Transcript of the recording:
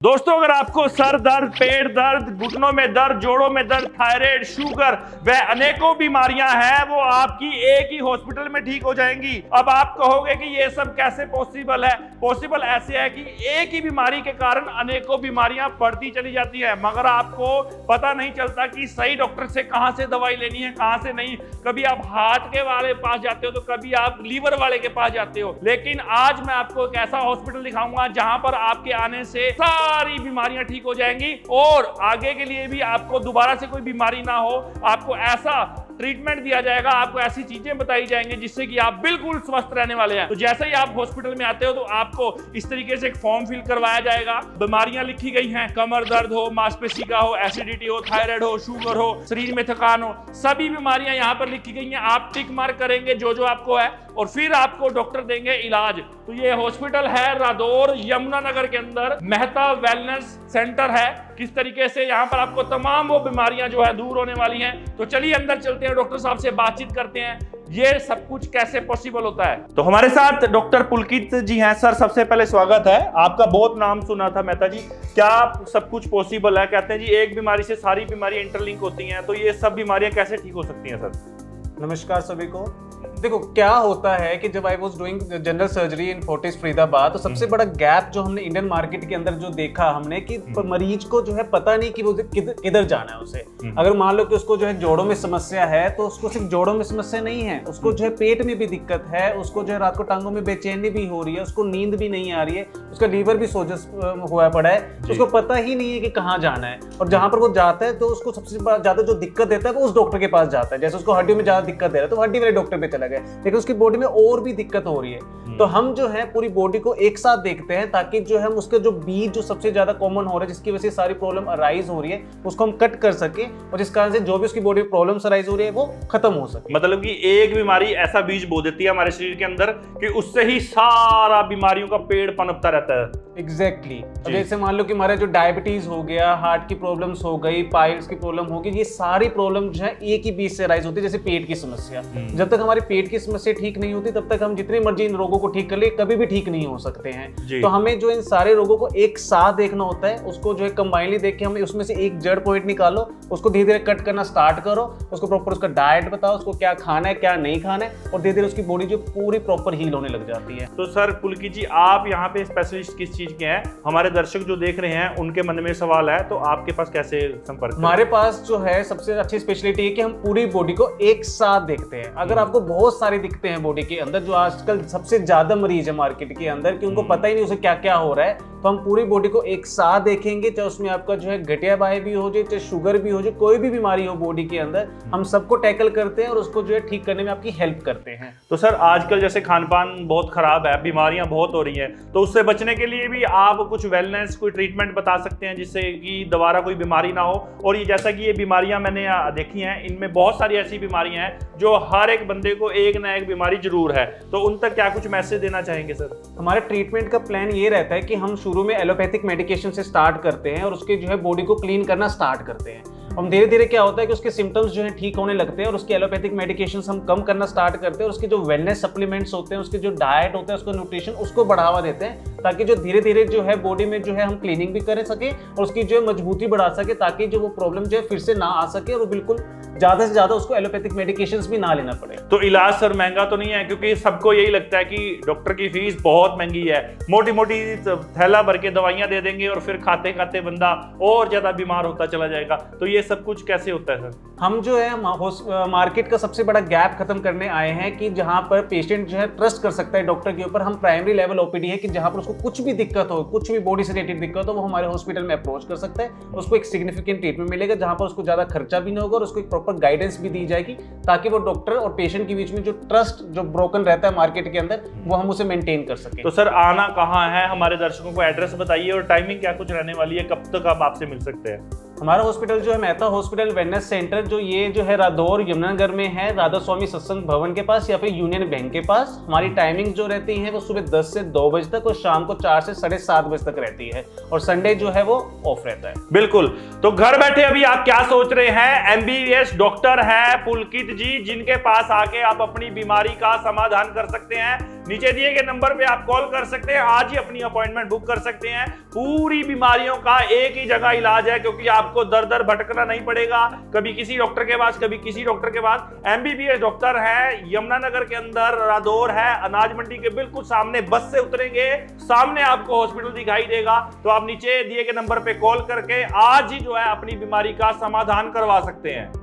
दोस्तों, अगर आपको सर दर्द, पेट दर्द, घुटनों में दर्द, जोड़ों में दर्द, थायराइड, शुगर व अनेकों बीमारियां हैं, वो आपकी एक ही हॉस्पिटल में ठीक हो जाएंगी। अब आप कहोगे कि ये सब कैसे पॉसिबल है? पॉसिबल ऐसे है कि एक ही बीमारी के कारण अनेकों बीमारियां बढ़ती चली जाती है, मगर आपको पता नहीं चलता कि सही डॉक्टर से कहां से दवाई लेनी है, कहां से नहीं। कभी आप हार्ट के वाले पास जाते हो तो कभी आप लीवर वाले के पास जाते हो। लेकिन आज मैं आपको एक ऐसा हॉस्पिटल दिखाऊंगा जहां पर आपके आने से सारी बीमारियां ठीक हो जाएंगी और आगे के लिए भी आपको दोबारा से कोई बीमारी ना हो। आपको ऐसा ट्रीटमेंट दिया जाएगा, आपको ऐसी चीजें बताई जाएंगी जिससे कि आप बिल्कुल स्वस्थ रहने वाले हैं। तो जैसे ही आप हॉस्पिटल में आते हो तो आपको इस तरीके से एक फॉर्म फिल करवाया जाएगा। बीमारियां लिखी गई हैं, कमर दर्द हो, मांसपेशी का हो, एसिडिटी हो, थायराइड हो, शुगर हो, शरीर में थकान हो, सभी बीमारियां यहाँ पर लिखी गई हैं। आप टिक मार्क करेंगे जो जो आपको है और फिर आपको डॉक्टर देंगे इलाज। तो ये हॉस्पिटल है रादौर यमुनानगर के अंदर, मेहता वेलनेस सेंटर है। किस तरीके से यहाँ पर आपको तमाम वो बीमारियां जो है दूर होने वाली हैं। तो चलिए अंदर चलते हैं, डॉक्टर साहब से बातचीत करते हैं, ये सब कुछ कैसे पॉसिबल होता है। तो हमारे साथ डॉक्टर पुलकित जी हैं। सर, सबसे पहले स्वागत है। आपका बहुत नाम सुना था मेहता जी, क्या सब कुछ पॉसिबल है? कहते हैं जी एक बीमारी से सारी बीमारियां इंटरलिंक होती हैं, तो ये सब बीमारियां कैसे ठीक हो सकती हैं सर? नमस्कार सभी को। देखो क्या होता है कि जब I was doing general surgery in Fortis Faridabad, तो सबसे बड़ा गैप जो हमने इंडियन मार्केट के अंदर जो देखा हमने कि मरीज को जो है पता नहीं कि वो किधर जाना है उसे। अगर मान लो कि उसको जो है जोड़ों में समस्या है तो उसको सिर्फ जोड़ों में समस्या नहीं है, उसको जो है पेट में भी दिक्कत है, उसको जो है रात को टांगों में बेचैनी भी हो रही है, उसको नींद भी नहीं आ रही है, उसका लीवर भी सोजस हुआ पड़ा है, उसको पता ही नहीं है कि कहाँ जाना है। और जहां पर वो जाता है तो उसको सबसे ज्यादा जो दिक्कत देता है वो उस डॉक्टर के पास जाता है। जैसे उसको हड्डियों में ज्यादा दिक्कत दे रहा है तो हड्डी वाले डॉक्टर पे चला गया, लेकिन उसकी बॉडी में और भी दिक्कत हो रही है। तो हम जो है पूरी बॉडी को एक साथ देखते हैं ताकि जो हम उसके जो बीज जो सबसे ज्यादा कॉमन हो रहा है, जिसकी वजह से सारी प्रॉब्लम अराइज हो रही है, उसको हम कट कर सके और जिस कारण से जो भी उसकी बॉडी में प्रॉब्लम्स अराइज हो रही है वो खत्म हो सके। मतलब कि एक बीमारी ऐसा बीज बो देती है हमारे शरीर के अंदर कि उससे ही सारा बीमारियों का पेड़ पनपता रहता है। एग्जैक्टली। जैसे मान लो कि हमारा जो डायबिटीज हो गया, हार्ट की प्रॉब्लम्स हो गई, पाइल्स की प्रॉब्लम हो गई, ये सारी प्रॉब्लम जो है एक ही बीज से अराइज होती है। जैसे पेट की समस्या, जब तक हमारी पेट की समस्या ठीक नहीं होती तब तक हम जितने मर्जी इन रोगों को ठीक कर ले कभी भी ठीक नहीं हो सकते हैं। तो हमें जो इन सारे रोगों को एक साथ देखना होता है, उसको जो है कंबाइनली देख के हमें उसमें से एक जड़ पॉइंट निकालो, उसको धीरे धीरे कट करना स्टार्ट करो, उसको प्रॉपर उसका डाइट बताओ, उसको क्या खाना है क्या नहीं खाना है, और धीरे धीरे उसकी बॉडी जो पूरी प्रॉपर हील होने लग जाती है। तो सर पुलकित जी, आप यहाँ पे स्पेशलिस्ट किस चीज के हैं? हमारे दर्शक जो देख रहे हैं उनके मन में सवाल है, तो आपके पास कैसे संपर्क? हमारे पास जो है सबसे अच्छी स्पेशलिटी है कि हम पूरी बॉडी को एक साथ देखते हैं। अगर आपको बहुत सारे दिखते हैं बॉडी के अंदर, जो आजकल सबसे ज्यादा मरीज है मार्केट के अंदर कि उनको पता ही नहीं उसे क्या क्या हो रहा है, तो हम पूरी बॉडी को एक साथ देखेंगे। चाहे उसमें आपका जो है गठिया बाई भी हो जाए, चाहे शुगर भी हो जाए, कोई भी बीमारी हो बॉडी के अंदर, हम सबको टैकल करते हैं और उसको जो है ठीक करने में आपकी हेल्प करते हैं। तो सर आजकल जैसे खान पान बहुत खराब है, बीमारियां बहुत हो रही हैं, तो उससे बचने के लिए भी आप कुछ वेलनेस कोई ट्रीटमेंट बता सकते हैं जिससे कि दोबारा कोई बीमारी ना हो? और ये जैसा कि ये बीमारियां मैंने देखी हैं, इनमें बहुत सारी ऐसी बीमारियां हैं जो हर एक बंदे को एक ना एक बीमारी जरूर है, तो उन तक क्या कुछ मैसेज देना चाहेंगे सर? हमारे ट्रीटमेंट का प्लान ये रहता है कि हम शुरू में एलोपैथिक मेडिकेशन से स्टार्ट करते हैं और उसके जो है बॉडी को क्लीन करना स्टार्ट करते हैं। हम धीरे धीरे क्या होता है कि उसके सिम्टम्स जो है ठीक होने लगते हैं और उसके एलोपैथिक मेडिकेशंस हम कम करना स्टार्ट करते हैं और उसके जो वेलनेस सप्लीमेंट्स होते हैं, उसके जो डाइट होता है, उसका न्यूट्रिशन, उसको बढ़ावा देते हैं ताकि जो धीरे धीरे जो है बॉडी में जो है हम क्लीनिंग भी कर सके और उसकी जो है मजबूती बढ़ा सके, ताकि जो वो प्रॉब्लम जो है फिर से ना आ सके और वो बिल्कुल ज्यादा से ज्यादा उसको एलोपैथिक मेडिकेशंस भी ना लेना पड़े। तो इलाज सर महंगा तो नहीं है? क्योंकि सबको यही लगता है कि डॉक्टर की फीस बहुत महंगी है, मोटी मोटी थैला भर के दवाइयां दे देंगे और फिर खाते खाते बंदा और ज्यादा बीमार होता चला जाएगा। तो ये सब कुछ कैसे होता है सर? हम जो है मार्केट का सबसे बड़ा गैप खत्म करने आए हैं कि जहां पर पेशेंट जो है ट्रस्ट कर सकता है डॉक्टर के ऊपर। हम प्राइमरी लेवल ओपीडी है कि जहां पर उसको कुछ भी दिक्कत हो, कुछ भी बॉडी से रिलेटेड दिक्कत हो, वो हमारे हॉस्पिटल में अप्रोच कर सकता है। उसको एक सिग्निफिकेंट ट्रीटमेंट मिलेगा जहां पर उसको ज्यादा खर्चा भी नहीं होगा और उसको एक प्रॉपर गाइडेंस भी दी जाएगी ताकि वो डॉक्टर और पेशेंट के बीच में जो ट्रस्ट जो ब्रोकन रहता है मार्केट के अंदर, वो हम उसे मेंटेन कर सके। तो सर आना कहाँ है? हमारे दर्शकों को एड्रेस बताइए और टाइमिंग क्या कुछ रहने वाली है, कब तक आप आपसे मिल सकते हैं? हमारा हॉस्पिटल जो है मेहता हॉस्पिटल वेलनेस सेंटर, जो ये जो है रादौर यमुनानगर में है, राधा स्वामी सत्संग भवन के पास या फिर यूनियन बैंक के पास। हमारी टाइमिंग जो रहती है वो सुबह 10 से 2 बजे तक और शाम को 4 से 7:30 बजे तक रहती है और संडे जो है वो ऑफ रहता है। बिल्कुल। तो घर बैठे अभी आप क्या सोच रहे हैं? MBBS डॉक्टर है पुलकित जी, जिनके पास आके आप अपनी बीमारी का समाधान कर सकते हैं। नीचे दिए गए नंबर पे आप कॉल कर सकते हैं, आज ही अपनी अपॉइंटमेंट बुक कर सकते हैं। पूरी बीमारियों का एक ही जगह इलाज है, क्योंकि आपको दर दर भटकना नहीं पड़ेगा, कभी किसी डॉक्टर के पास कभी किसी डॉक्टर के पास। एमबीबीएस डॉक्टर है, यमुनानगर के अंदर रादौर है, अनाज मंडी के बिल्कुल सामने, बस से उतरेंगे सामने आपको हॉस्पिटल दिखाई देगा। तो आप नीचे दिए गए नंबर पे कॉल करके आज ही जो है अपनी बीमारी का समाधान करवा सकते हैं।